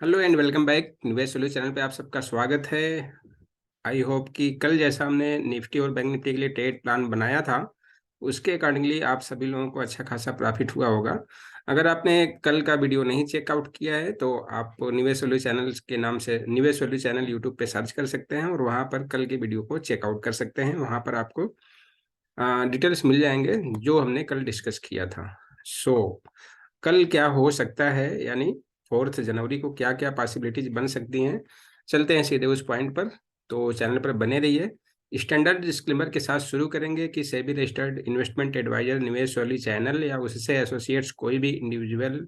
Hello and welcome back निवेश solution channel पे आप सबका स्वागत है। आई होप कि कल जैसा हमने निफ्टी और बैंक निफ्टी के लिए ट्रेड प्लान बनाया था उसके अकॉर्डिंगली आप सभी लोगों को अच्छा खासा प्रॉफिट हुआ होगा। अगर आपने कल का वीडियो नहीं चेकआउट किया है तो आप निवेश सोल्यूशन चैनल के नाम से निवेश सोल्यूशन चैनल यूट्यूब पे सर्च कर सकते हैं और वहाँ पर कल के वीडियो को चेकआउट कर सकते हैं। वहाँ पर आपको डिटेल्स मिल जाएंगे जो हमने कल डिस्कस किया था। सो कल क्या हो सकता है, यानी 4 जनवरी को क्या क्या पॉसिबिलिटीज बन सकती हैं। चलते हैं सीधे उस पॉइंट पर। तो चैनल पर बने रहिए। स्टैंडर्ड डिस्क्लेमर के साथ शुरू करेंगे कि सेबी रजिस्टर्ड इन्वेस्टमेंट एडवाइजर निवेश वाली चैनल या उससे एसोसिएट्स कोई भी इंडिविजुअल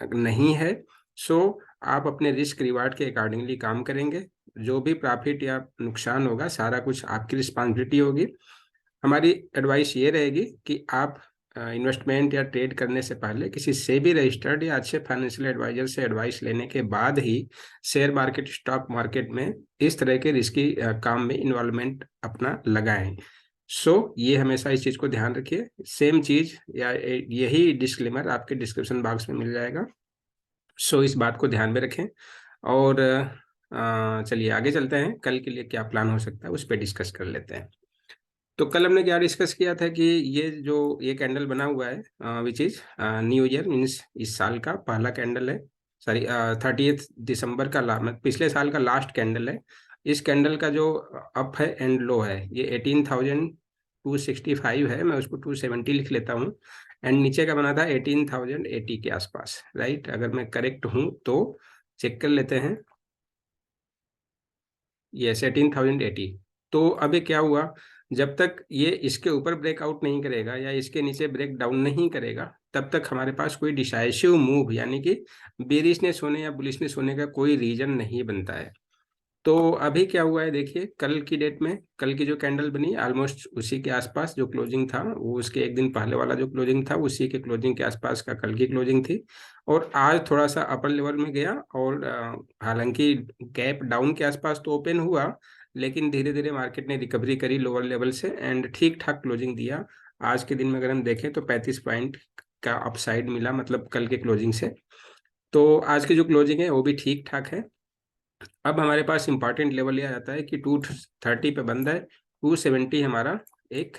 नहीं है। सो आप अपने रिस्क रिवार्ड के अकॉर्डिंगली काम करेंगे। जो भी प्रॉफिट या नुकसान होगा सारा कुछ आपकी रिस्पॉन्सिबिलिटी होगी। हमारी एडवाइस ये रहेगी कि आप इन्वेस्टमेंट या ट्रेड करने से पहले किसी से भी रजिस्टर्ड या अच्छे फाइनेंशियल एडवाइजर से एडवाइस लेने के बाद ही शेयर मार्केट स्टॉक मार्केट में इस तरह के रिस्की काम में इन्वॉल्वमेंट अपना लगाएं। ये हमेशा इस चीज़ को ध्यान रखिए। सेम चीज़ या यही डिस्क्लेमर आपके डिस्क्रिप्शन बॉक्स में मिल जाएगा। इस बात को ध्यान में रखें। और चलिए आगे चलते हैं। कल के लिए क्या प्लान हो सकता है उस पर डिस्कस कर लेते हैं। तो कल हमने क्या डिस्कस किया था कि ये कैंडल बना हुआ है which is new year means इस साल का पहला कैंडल है। सॉरी 30 दिसंबर का मतलब पिछले साल का लास्ट कैंडल है। इस कैंडल का जो अप है एंड लो है ये 18,265 है। मैं उसको 270 लिख लेता हूँ। एंड नीचे का बना था 18,080 के आसपास, राइट। अगर मैं करेक्ट हूँ तो चेक कर लेते हैं। यस 18,080। तो अभी क्या हुआ, जब तक ये इसके ऊपर ब्रेकआउट नहीं करेगा या इसके नीचे ब्रेक डाउन नहीं करेगा तब तक हमारे पास कोई डिसाइसिव मूव यानी कि बेरिशनेस होने या बुलिशनेस होने का कोई रीजन नहीं बनता है। तो अभी क्या हुआ है देखिए, कल की डेट में कल की जो कैंडल बनी ऑलमोस्ट उसी के आसपास जो क्लोजिंग था वो उसके एक दिन पहले वाला जो क्लोजिंग था उसी के क्लोजिंग के आसपास का कल की क्लोजिंग थी। और आज थोड़ा सा अपर लेवल में गया और हालांकि गैप डाउन के आसपास तो ओपन हुआ लेकिन धीरे धीरे मार्केट ने रिकवरी करी लोअर लेवल से एंड ठीक ठाक क्लोजिंग दिया। आज के दिन में अगर हम देखें तो 35 पॉइंट का अपसाइड मिला, मतलब कल के क्लोजिंग से। तो आज की जो क्लोजिंग है वो भी ठीक ठाक है। अब हमारे पास इंपॉर्टेंट लेवल यह आता है कि 230 पे बंद है। 270 हमारा एक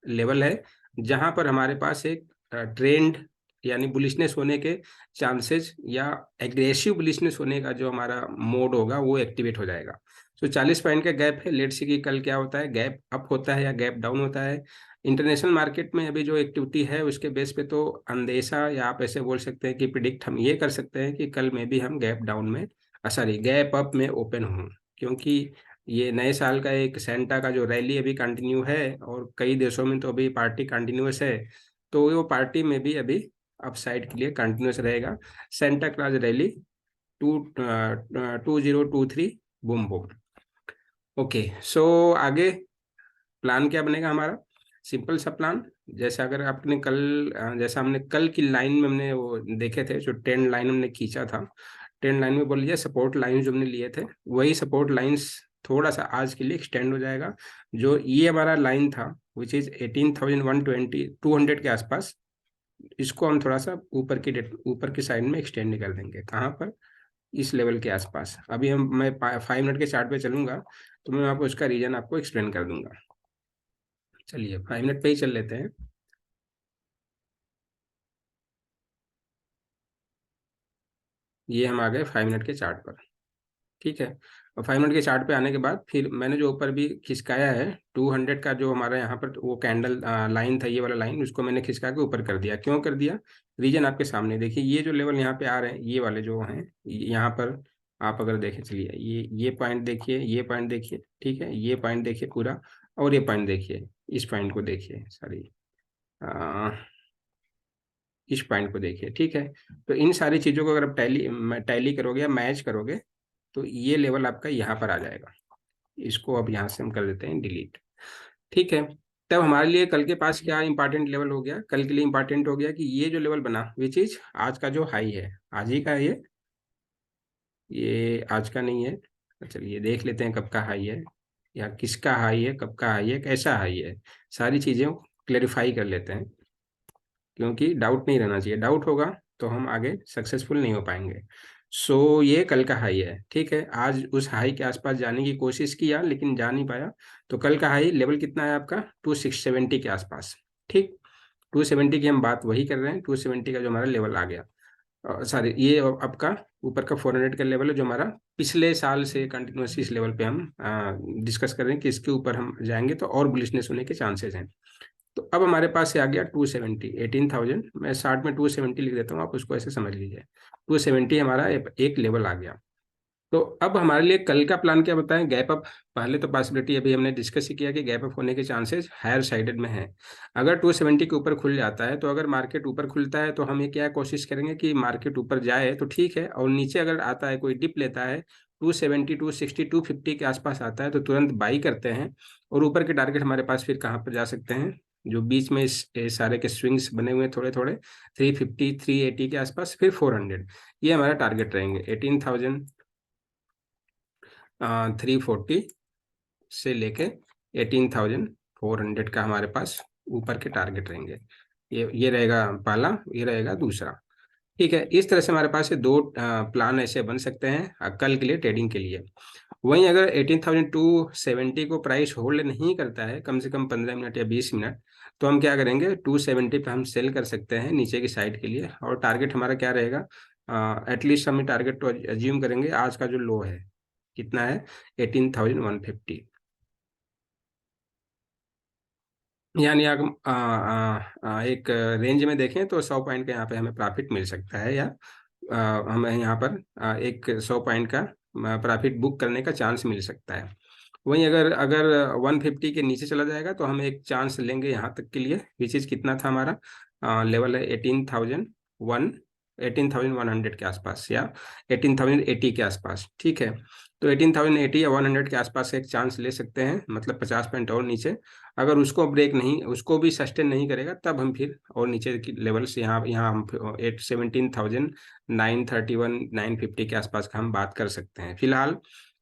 लेवल है जहां पर हमारे पास एक ट्रेंड यानी बुलिशनेस होने के चांसेस या एग्रेसिव बुलिशनेस होने का जो हमारा मोड होगा वो एक्टिवेट हो जाएगा। 40 पॉइंट का गैप है। लेट्स सी कि कल क्या होता है, गैप अप होता है या गैप डाउन होता है। इंटरनेशनल मार्केट में अभी जो एक्टिविटी है उसके बेस पे तो अंदेशा या आप ऐसे बोल सकते हैं कि प्रिडिक्ट हम ये कर सकते हैं कि कल में भी हम गैप डाउन में सॉरी गैप अप में ओपन हूँ। क्योंकि ये नए साल का एक सेंटा का जो रैली अभी कंटिन्यू है और कई देशों में तो अभी पार्टी कंटिन्यूस है। तो वो पार्टी में भी अभी अपसाइड के लिए कंटिन्यूस रहेगा। Santa Claus rally 2023 boom boom. Okay. आगे प्लान क्या बनेगा हमारा, सिंपल सा प्लान। जैसे अगर आपने कल जैसा हमने कल की लाइन में हमने वो देखे थे जो ट्रेंड लाइन हमने खींचा था, ट्रेंड लाइन में बोल लीजिए सपोर्ट लाइन जो हमने लिए थे वही सपोर्ट लाइंस थोड़ा सा आज के लिए एक्सटेंड हो जाएगा। जो ये हमारा लाइन था विच इज 18,120 200 के आसपास, इसको हम थोड़ा सा ऊपर की साइड में एक्सटेंड कर देंगे। कहाँ पर, इस लेवल के आसपास। अभी मैं 5 मिनट के चार्ट पे चलूंगा तो मैं आपको इसका रीजन आपको एक्सप्लेन कर दूंगा। चलिए 5 मिनट पे ही चल लेते हैं। ये हम आ गए 5 मिनट के चार्ट पर, ठीक है। और 5 मिनट के चार्ट पे आने के बाद फिर मैंने जो ऊपर भी खिसकाया है 200 का जो हमारा यहाँ पर वो कैंडल लाइन था, ये वाला लाइन, उसको मैंने खिसका के ऊपर कर दिया। क्यों कर दिया, रीजन आपके सामने देखिए। ये जो लेवल यहाँ पे आ रहे हैं ये वाले जो हैं यहाँ पर आप अगर देखें, चलिए ये पॉइंट देखिए, ये पॉइंट देखिए, ठीक है, ये पॉइंट देखिए पूरा। और ये पॉइंट देखिए, इस पॉइंट को देखिए, सॉरी इस पॉइंट को देखिए, ठीक है। तो इन सारी चीज़ों को अगर आप टैली करोगे या मैच करोगे तो ये लेवल आपका यहाँ पर आ जाएगा। इसको अब यहाँ से हम कर देते हैं डिलीट, ठीक है। तब हमारे लिए कल के पास क्या इंपॉर्टेंट लेवल हो गया, कल के लिए इंपॉर्टेंट हो गया कि ये जो लेवल बना विच इज आज का जो हाई है, आज ही का है ये आज का नहीं है। चलिए देख लेते हैं कब का हाई है या किसका हाई है, कब का हाई है, कैसा हाई है। सारी चीज़ें क्लेरिफाई कर लेते हैं क्योंकि डाउट नहीं रहना चाहिए। डाउट होगा तो हम आगे सक्सेसफुल नहीं हो पाएंगे। सो ये कल का हाई है, ठीक है। आज उस हाई के आसपास जाने की कोशिश किया लेकिन जा नहीं पाया। तो कल का हाई लेवल कितना है आपका, 2670 के आसपास, ठीक। 270 की हम बात वही कर रहे हैं, 270 का जो हमारा लेवल आ गया। सॉरी, ये आपका ऊपर का 400 का लेवल है, जो हमारा पिछले साल से कंटिन्यूस इस लेवल पे हम डिस्कस कर रहे हैं कि इसके ऊपर हम जाएंगे तो और बुलिशनेस होने के चांसेस हैं। तो अब हमारे पास से आ गया 270, 18,000। मैं 60 में 270 लिख देता हूँ, आप उसको ऐसे समझ लीजिए। 270 हमारा एक लेवल आ गया। तो अब हमारे लिए कल का प्लान क्या बताएं, गैप अप। पहले तो पॉसिबिलिटी अभी हमने डिस्कस ही किया कि गैप अप होने के चांसेस हायर साइडेड में है। अगर 270 के ऊपर खुल जाता है, तो अगर मार्केट ऊपर खुलता है तो हम ये क्या कोशिश करेंगे कि मार्केट ऊपर जाए तो ठीक है, और नीचे अगर आता है, कोई डिप लेता है 270, 260, 250 के आसपास आता है, तो तुरंत बाई करते हैं। और ऊपर के टारगेट हमारे पास फिर कहाँ पर जा सकते हैं, जो बीच में ये सारे के स्विंग्स बने हुए हैं थोड़े थोड़े, 350, 380 के आसपास, फिर 400, ये हमारा टारगेट रहेंगे। 18,340 से लेके 18,400 का हमारे पास ऊपर के टारगेट रहेंगे। ये रहेगा पहला, ये रहेगा दूसरा। ठीक है, इस तरह से हमारे पास ये दो प्लान ऐसे बन सकते हैं कल के लिए ट्रेडिंग के लिए। वहीं अगर 18,270 को प्राइस होल्ड नहीं करता है कम से कम 15 मिनट या 20 मिनट, तो हम क्या करेंगे, 270 पे हम सेल कर सकते हैं नीचे की साइड के लिए। और टारगेट हमारा क्या रहेगा, एटलीस्ट हम टारगेट तो अज्यूम करेंगे आज का जो लो है कितना है, 18,150। यानी अगर एक रेंज में देखें तो 100 पॉइंट का यहाँ पे हमें प्रॉफिट मिल सकता है, या हमें यहाँ पर एक 100 पॉइंट का प्रॉफिट बुक करने का चांस मिल सकता है। वहीं अगर अगर 150 के नीचे चला जाएगा तो हम एक चांस लेंगे यहाँ तक के लिए, विच इज कितना था हमारा लेवल है 18,100 के आसपास, या 18,080 के आसपास, ठीक है। तो 18,080 या 100 के आसपास एक चांस ले सकते हैं, मतलब 50 पॉइंट और नीचे। अगर उसको ब्रेक नहीं, उसको भी सस्टेन नहीं करेगा, तब हम फिर और नीचे की लेवल से यहाँ यहाँ हम 17,931, 950 के आसपास का हम बात कर सकते हैं। फिलहाल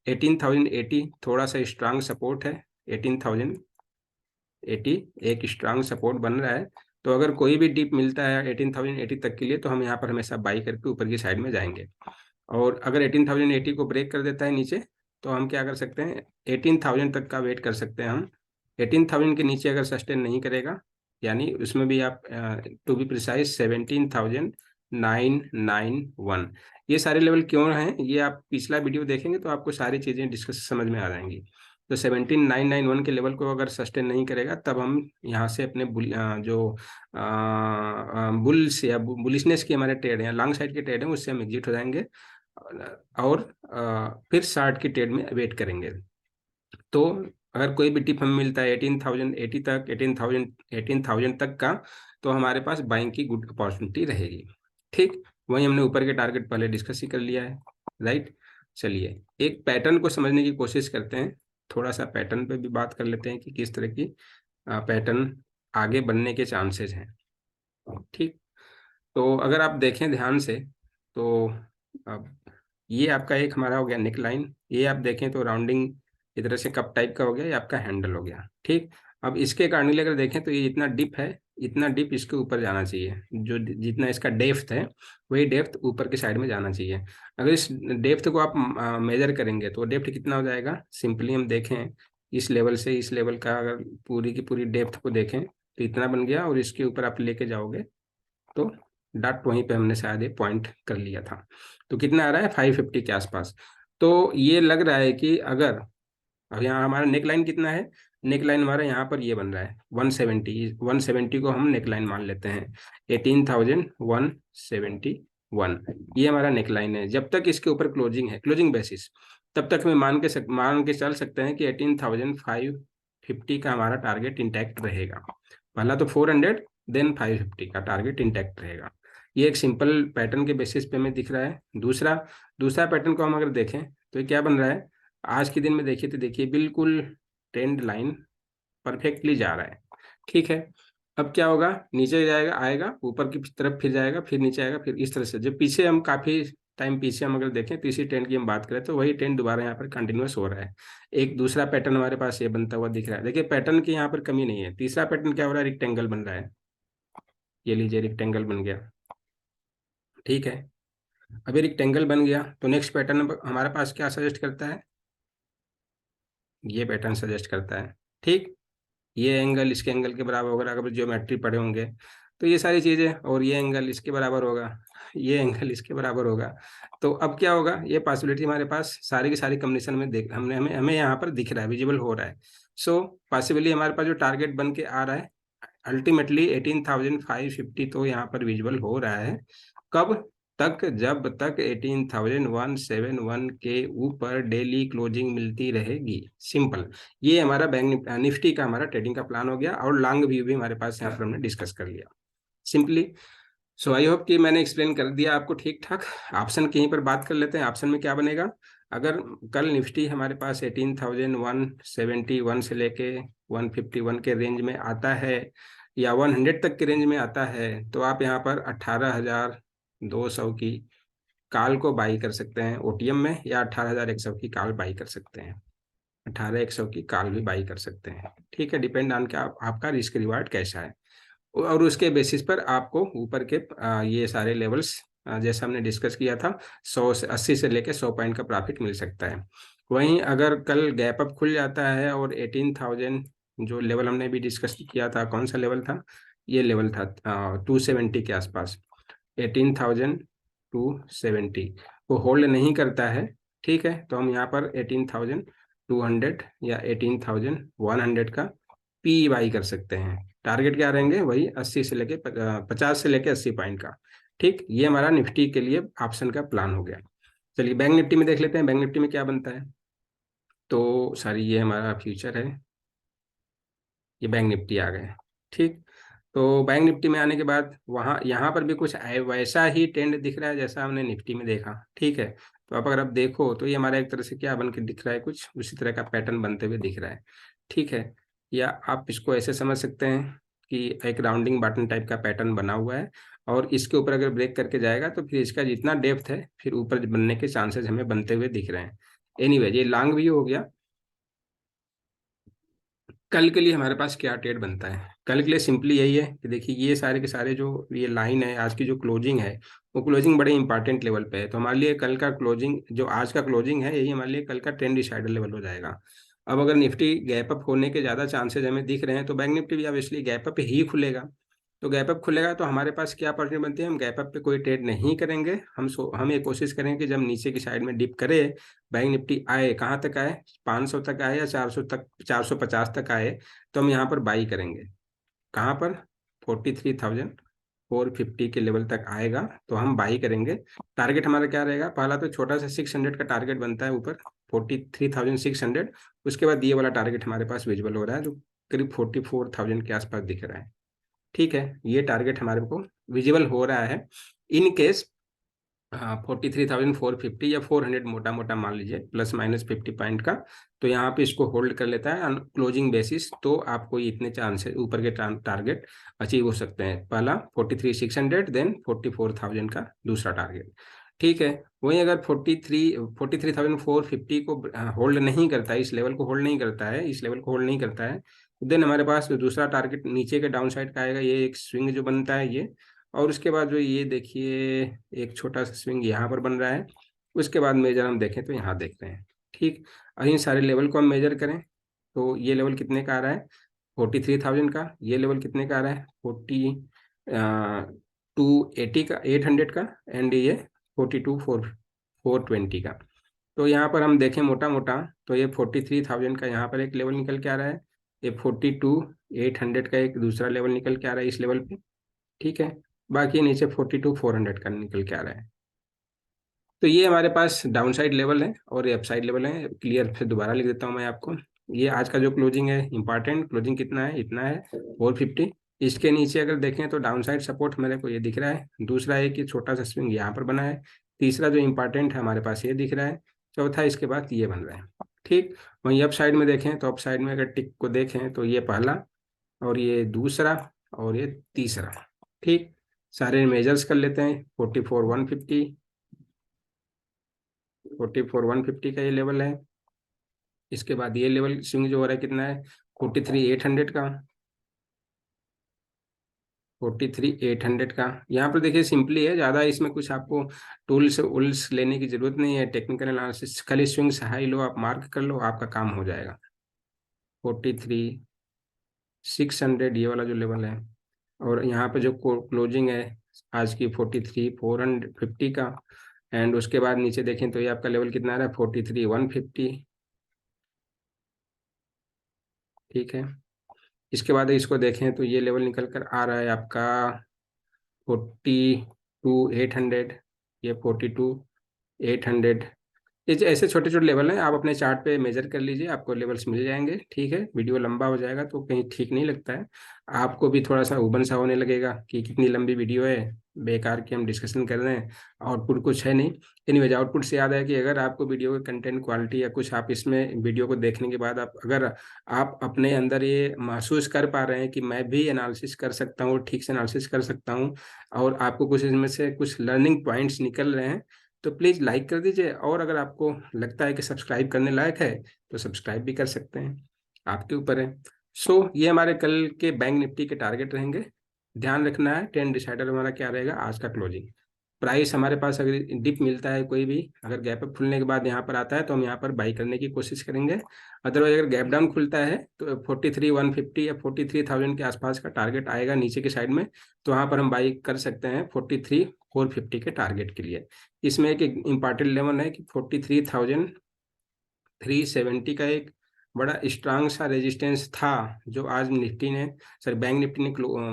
18,080 थोड़ा सा स्ट्रांग सपोर्ट है, 18,080 एक स्ट्रांग सपोर्ट बन रहा है। तो अगर कोई भी डिप मिलता है 18,080 तक के लिए, तो हम यहाँ पर हमेशा बाई करके ऊपर की साइड में जाएंगे। और अगर 18,080 को ब्रेक कर देता है नीचे, तो हम क्या कर सकते हैं, 18,000 तक का वेट कर सकते हैं हम। 18,000 के नीचे अगर सस्टेन नहीं करेगा, यानी उसमें भी आप टू बी प्रिसाइज 17,991, ये सारे लेवल क्यों हैं, ये आप पिछला वीडियो देखेंगे तो आपको सारी चीज़ें डिस्कस समझ में आ जाएंगी। तो 17,991 के लेवल को अगर सस्टेन नहीं करेगा, तब हम यहाँ से अपने जो बुल्स या बुलिशनेस की हमारे ट्रेड हैं, लॉन्ग साइड के ट्रेड हैं, उससे हम एग्जिट हो जाएंगे। और फिर शार्ट की ट्रेड में वेट करेंगे। तो अगर कोई भी टिप हमें मिलता है 18,080 तक, 18,000 तक का, तो हमारे पास बाइंग की गुड अपॉर्चुनिटी रहेगी, ठीक। वहीं हमने ऊपर के टारगेट पहले डिस्कस ही कर लिया है, राइट। चलिए एक पैटर्न को समझने की कोशिश करते हैं, थोड़ा सा पैटर्न पे भी बात कर लेते हैं कि किस तरह की पैटर्न आगे बनने के चांसेस हैं, ठीक। तो अगर आप देखें ध्यान से, तो अब ये आपका एक हमारा हो गया नेक लाइन, ये आप देखें तो राउंडिंग इस तरह से कप टाइप का हो गया, ये आपका हैंडल हो गया, ठीक। अब इसके अकॉर्डिंगली अगर देखें तो ये जितना डिप है, इतना डिप इसके ऊपर जाना चाहिए, जो जितना इसका डेप्थ है, वही डेप्थ ऊपर की साइड में जाना चाहिए। अगर इस डेप्थ को आप मेजर करेंगे तो डेप्थ कितना हो जाएगा, सिंपली हम देखें इस लेवल से इस लेवल का अगर पूरी की पूरी डेप्थ को देखें तो इतना बन गया, और इसके ऊपर आप लेके जाओगे तो डॉट वहीं पे हमने शायद ये पॉइंट कर लिया था। तो कितना आ रहा है, 550 के आसपास। तो ये लग रहा है कि अगर, अब यहाँ हमारा नेक लाइन कितना है, नेक लाइन हमारा यहाँ पर ये बन रहा है 170, 170 को हम नेक लाइन मान लेते हैं, 18,171, ये हमारा नेक लाइन है। जब तक इसके ऊपर क्लोजिंग है, क्लोजिंग बेसिस, तब तक हमें मान के चल सकते हैं कि 18,550 का हमारा टारगेट इंटैक्ट रहेगा। पहला तो 400, देन 550 का टारगेट इंटैक्ट रहेगा। ये एक सिंपल पैटर्न के बेसिस पे हमें दिख रहा है। दूसरा दूसरा पैटर्न को हम अगर देखें तो ये क्या बन रहा है, आज के दिन में देखिए तो देखिए बिल्कुल ट्रेंड लाइन परफेक्टली जा रहा है, ठीक है। अब क्या होगा, नीचे जाएगा, आएगा ऊपर की तरफ, फिर जाएगा, फिर नीचे आएगा, फिर इस तरह से जब पीछे हम काफी टाइम पीछे हम अगर देखें तो इसी ट्रेंड की हम बात करें तो वही ट्रेंड दोबारा यहाँ पर कंटिन्यूस हो रहा है। एक दूसरा पैटर्न हमारे पास ये बनता हुआ दिख रहा है, देखिए पैटर्न की यहाँ पर कमी नहीं है। तीसरा पैटर्न क्या हो रहा है, रिक्टेंगल बन रहा है, ये लीजिए रिक्टेंगल बन गया, ठीक है। अभी रेक्टेंगल बन गया, तो नेक्स्ट पैटर्न हमारे पास क्या सजेस्ट करता है, ये पैटर्न सजेस्ट करता है। ठीक, ये एंगल इसके एंगल के बराबर होगा, अगर ज्योमेट्री पढ़े होंगे तो ये सारी चीजें, और ये एंगल इसके बराबर होगा, ये एंगल इसके बराबर होगा। तो अब क्या होगा, ये पॉसिबिलिटी हमारे पास सारी की सारी कॉम्बिनेशन में देख हमने हमें हमें यहाँ पर दिख रहा है, विजिबल हो रहा है। सो पॉसिबली हमारे पास जो टारगेट बन के आ रहा है अल्टीमेटली 18,550 तो यहाँ पर विजिबल हो रहा है। कब तक, जब तक 18,171 के ऊपर डेली क्लोजिंग मिलती रहेगी। सिंपल, ये हमारा बैंक निफ्टी का हमारा ट्रेडिंग का प्लान हो गया, और लॉन्ग व्यू भी हमारे पास यहाँ पर हमने डिस्कस कर लिया सिंपली। सो आई होप कि मैंने एक्सप्लेन कर दिया आपको ठीक ठाक। ऑप्शन की यहीं पर बात कर लेते हैं। ऑप्शन में क्या बनेगा, अगर कल निफ्टी हमारे पास 18,171 से लेके 151 के रेंज में आता है, या 100 तक के रेंज में आता है, तो आप यहाँ पर 18,200 की कॉल को बाई कर सकते हैं ओटीएम में, या 18,100 की कॉल बाई कर सकते हैं। 18,100 की कॉल भी बाई कर सकते हैं। ठीक है, डिपेंड ऑन क्या आपका रिस्क रिवार्ड कैसा है, और उसके बेसिस पर आपको ऊपर के ये सारे लेवल्स जैसा हमने डिस्कस किया था 180 से लेके 100 पॉइंट का प्रॉफिट मिल सकता है। वहीं अगर कल गैप अप खुल जाता है और 18,000 जो लेवल हमने भी डिस्कस किया था, कौन सा लेवल था, ये लेवल था 270 के आसपास, 18,270 वो होल्ड नहीं करता है। ठीक है, तो हम यहाँ पर 18,200 या 18,100 का पी बाई कर सकते हैं। टारगेट क्या रहेंगे, वही 80 से लेके 50 से लेके 80 पॉइंट का। ठीक, ये हमारा निफ्टी के लिए ऑप्शन का प्लान हो गया। चलिए बैंक निफ्टी में देख लेते हैं, बैंक निफ्टी में क्या बनता है। तो सारी ये हमारा फ्यूचर है, ये बैंक निफ्टी आ गए। ठीक, तो बैंक निफ्टी में आने के बाद वहाँ यहाँ पर भी कुछ वैसा ही ट्रेंड दिख रहा है जैसा हमने निफ्टी में देखा। ठीक है, तो आप अगर आप देखो तो ये हमारा एक तरह से क्या बन के दिख रहा है, कुछ उसी तरह का पैटर्न बनते हुए दिख रहा है। ठीक है, या आप इसको ऐसे समझ सकते हैं कि एक राउंडिंग बटन टाइप का पैटर्न बना हुआ है, और इसके ऊपर अगर ब्रेक करके जाएगा तो फिर इसका जितना डेप्थ है फिर ऊपर बनने के चांसेस हमें बनते हुए दिख रहे हैं। एनीवे, ये लॉन्ग व्यू हो गया। कल के लिए हमारे पास क्या ट्रेड बनता है, कल के लिए सिंपली यही है कि देखिए ये सारे के सारे जो ये लाइन है, आज की जो क्लोजिंग है वो क्लोजिंग बड़े इंपॉर्टेंट लेवल पे है। तो हमारे लिए कल का क्लोजिंग, जो आज का क्लोजिंग है, यही हमारे लिए कल का ट्रेंड डिसाइडर लेवल हो जाएगा। अब अगर निफ्टी गैप अप होने के ज़्यादा चांसेस हमें दिख रहे हैं, तो बैंक निफ्टी भी ऑब्वियसली गैप अप ही खुलेगा। तो गैप अप खुलेगा तो हमारे पास क्या अपॉर्चुनिटी बनती है, हम गैप अप पे कोई ट्रेड नहीं करेंगे। हम ये कोशिश करेंगे कि जब नीचे की साइड में डिप करे, बैंक निफ्टी आए, कहाँ तक आए, 500 तक आए या 400 तक, 450 तक आए, तो हम यहाँ पर बाई करेंगे। कहाँ पर, 43,450 के लेवल तक आएगा तो हम बाई करेंगे। टारगेट हमारा क्या रहेगा, पहला तो छोटा सा 600 का टारगेट बनता है ऊपर, 43,600। उसके बाद ये वाला टारगेट हमारे पास विजिबल हो रहा है, जो करीब 44,000 के आसपास दिख रहा है। ठीक है, ये टारगेट हमारे को विजिबल हो रहा है। इन केस 43,450 या 400 मोटा मोटा मान लीजिए, प्लस माइनस 50 पॉइंट का, तो यहाँ पे इसको होल्ड कर लेता है क्लोजिंग बेसिस, तो आपको इतने चांसेस ऊपर के टारगेट अचीव हो सकते हैं। पहला 43,600, देन 44,000 का दूसरा टारगेट। ठीक है, वहीं अगर 43,450 को होल्ड नहीं करता है, इस लेवल को होल्ड नहीं करता है, इस लेवल को होल्ड नहीं करता है, देन हमारे पास दूसरा टारगेट नीचे के डाउन साइड का आएगा, ये एक स्विंग जो बनता है ये। और उसके बाद जो ये देखिए एक छोटा सा स्विंग यहाँ पर बन रहा है। उसके बाद मेजर हम देखें तो यहाँ देखते हैं। ठीक, अब इन सारे लेवल को हम मेजर करें तो ये लेवल कितने का आ रहा है, 43,000 का। ये लेवल कितने का आ रहा है, 280 का, 800 का। एंड ये 42,420 का। तो यहाँ पर हम देखें मोटा मोटा, तो ये 43,000 का यहाँ पर एक लेवल निकल के आ रहा है, ये 42,800 का एक दूसरा लेवल निकल के आ रहा है इस लेवल पे। ठीक है, बाकी नीचे 42,400 का निकल के आ रहा है। तो ये हमारे पास डाउन साइड लेवल है और ये अपसाइड लेवल है। क्लियर फिर दोबारा लिख देता हूँ मैं आपको। ये आज का जो क्लोजिंग है, इंपॉर्टेंट क्लोजिंग कितना है, इतना है 450। इसके नीचे अगर देखें तो डाउन साइड सपोर्ट मेरे को ये दिख रहा है। दूसरा है कि छोटा सा स्विंग यहाँ पर बना है। तीसरा जो इंपॉर्टेंट है हमारे पास ये दिख रहा है। चौथा इसके बाद ये बन रहा है। ठीक, वहीं अप साइड में देखें तो अप साइड में अगर टिक को देखें तो ये पहला, और ये दूसरा, और ये तीसरा। ठीक, सारे मेजर्स कर लेते हैं। 44,150, 44,150 का ये लेवल है। इसके बाद ये लेवल स्विंग जो हो रहा है कितना है, 43,800 का। 43,800 का। यहाँ पर देखिए सिंपली है, ज़्यादा इसमें कुछ आपको टूल्स उल्स लेने की जरूरत नहीं है। टेक्निकल एनालिसिस खाली स्विंग्स हाई लो आप मार्क कर लो, आपका काम हो जाएगा। 43,600 ये वाला जो लेवल है, और यहाँ पे जो क्लोजिंग है आज की 43,450 का। एंड उसके बाद नीचे देखें तो ये आपका लेवल कितना आ रहा है, 43,150। ठीक है, इसके बाद इसको देखें तो ये लेवल निकल कर आ रहा है आपका 42,800, ये 42,800। ये जो ऐसे छोटे छोटे लेवल हैं, आप अपने चार्ट पे मेजर कर लीजिए, आपको लेवल्स मिल जाएंगे। ठीक है, वीडियो लंबा हो जाएगा तो कहीं ठीक नहीं लगता है, आपको भी थोड़ा सा उबन सा होने लगेगा कि कितनी लंबी वीडियो है, बेकार की हम डिस्कशन कर रहे हैं, आउटपुट कुछ है नहीं। एनीवेज, आउटपुट से याद है कि अगर आपको वीडियो की कंटेंट क्वालिटी या कुछ आप इसमें वीडियो को देखने के बाद आप अगर आप अपने अंदर ये महसूस कर पा रहे हैं कि मैं भी एनालिसिस कर सकता हूँ, ठीक से एनालिसिस कर सकता हूँ, और आपको कुछ इसमें से कुछ लर्निंग पॉइंट्स निकल रहे हैं, तो प्लीज़ लाइक कर दीजिए। और अगर आपको लगता है कि सब्सक्राइब करने लायक है तो सब्सक्राइब भी कर सकते हैं, आपके ऊपर है। ये हमारे कल के बैंक निफ्टी के टारगेट रहेंगे। ध्यान रखना है, ट्रेंड डिसाइडर हमारा क्या रहेगा, आज का क्लोजिंग प्राइस हमारे पास। अगर डिप मिलता है कोई भी, अगर गैप अप खुलने के बाद यहाँ पर आता है तो हम यहाँ पर बाई करने की कोशिश करेंगे। अदरवाइज अगर गैप डाउन खुलता है तो 43,150 या 43,000 के आसपास का टारगेट आएगा नीचे की साइड में, तो वहाँ पर हम बाई कर सकते हैं 43,450 के टारगेट के लिए। इसमें एक इम्पॉर्टेंट लेवल है कि 43,370 का एक बड़ा स्ट्रांग सा रेजिस्टेंस था, जो आज निफ्टी ने, सर बैंक निफ्टी ने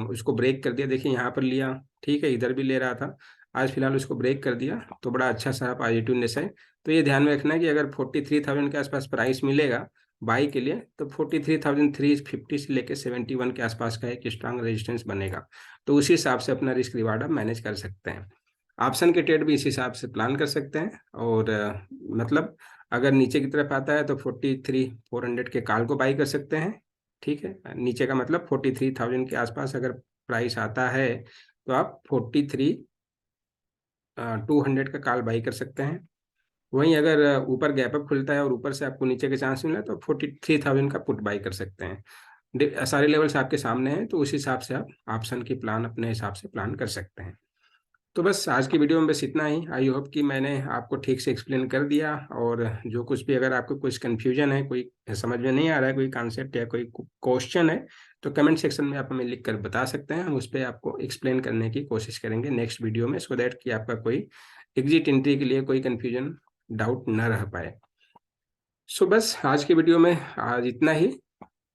उसको ब्रेक कर दिया। देखिए यहाँ पर लिया, ठीक है, इधर भी ले रहा था, आज फिलहाल उसको ब्रेक कर दिया, तो बड़ा अच्छा सा पॉजिटिवनेस है। तो ये ध्यान में रखना है कि अगर 43,000 के आसपास प्राइस मिलेगा बाई के लिए, तो 43,350 से लेकर 71 के आसपास का एक स्ट्रांग रेजिस्टेंस बनेगा। तो उसी हिसाब से अपना रिस्क रिवार्ड आप मैनेज कर सकते हैं। ऑप्शन के ट्रेड भी इस हिसाब से प्लान कर सकते हैं। और मतलब अगर नीचे की तरफ आता है तो 43,400 के कॉल को बाई कर सकते हैं। ठीक है, नीचे का मतलब 43,000 के आसपास अगर प्राइस आता है तो आप 43,200 का कॉल बाई कर सकते हैं। वहीं अगर ऊपर गैप अप खुलता है और ऊपर से आपको नीचे के चांस मिला तो 43,000 का पुट बाई कर सकते हैं। सारे लेवल्स आपके सामने हैं, तो उस हिसाब से आप ऑप्शन की प्लान अपने हिसाब से प्लान कर सकते हैं। तो बस आज की वीडियो में बस इतना ही। आई होप कि मैंने आपको ठीक से एक्सप्लेन कर दिया। और जो कुछ भी अगर आपको कुछ कन्फ्यूजन है, कोई समझ में नहीं आ रहा है, कोई कॉन्सेप्ट या कोई क्वेश्चन है, तो कमेंट सेक्शन में आप हमें लिख कर बता सकते हैं। हम उस पर आपको एक्सप्लेन करने की कोशिश करेंगे नेक्स्ट वीडियो में, सो दैट कि आपका कोई एग्जिट एंट्री के लिए कोई कन्फ्यूजन डाउट न रह पाए। बस आज की वीडियो में आज इतना ही।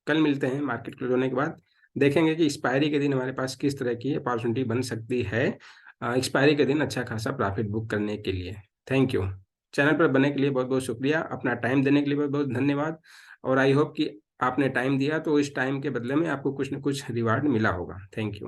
कल मिलते हैं मार्केट क्लोज होने के बाद, देखेंगे कि एक्सपायरी के दिन हमारे पास किस तरह की अपॉर्चुनिटी बन सकती है एक्सपायरी के दिन अच्छा खासा प्रॉफिट बुक करने के लिए। Thank you. चैनल पर बनने के लिए बहुत बहुत शुक्रिया, अपना टाइम देने के लिए बहुत बहुत धन्यवाद। और आई होप कि आपने टाइम दिया तो इस टाइम के बदले में आपको कुछ न कुछ रिवार्ड मिला होगा। Thank you.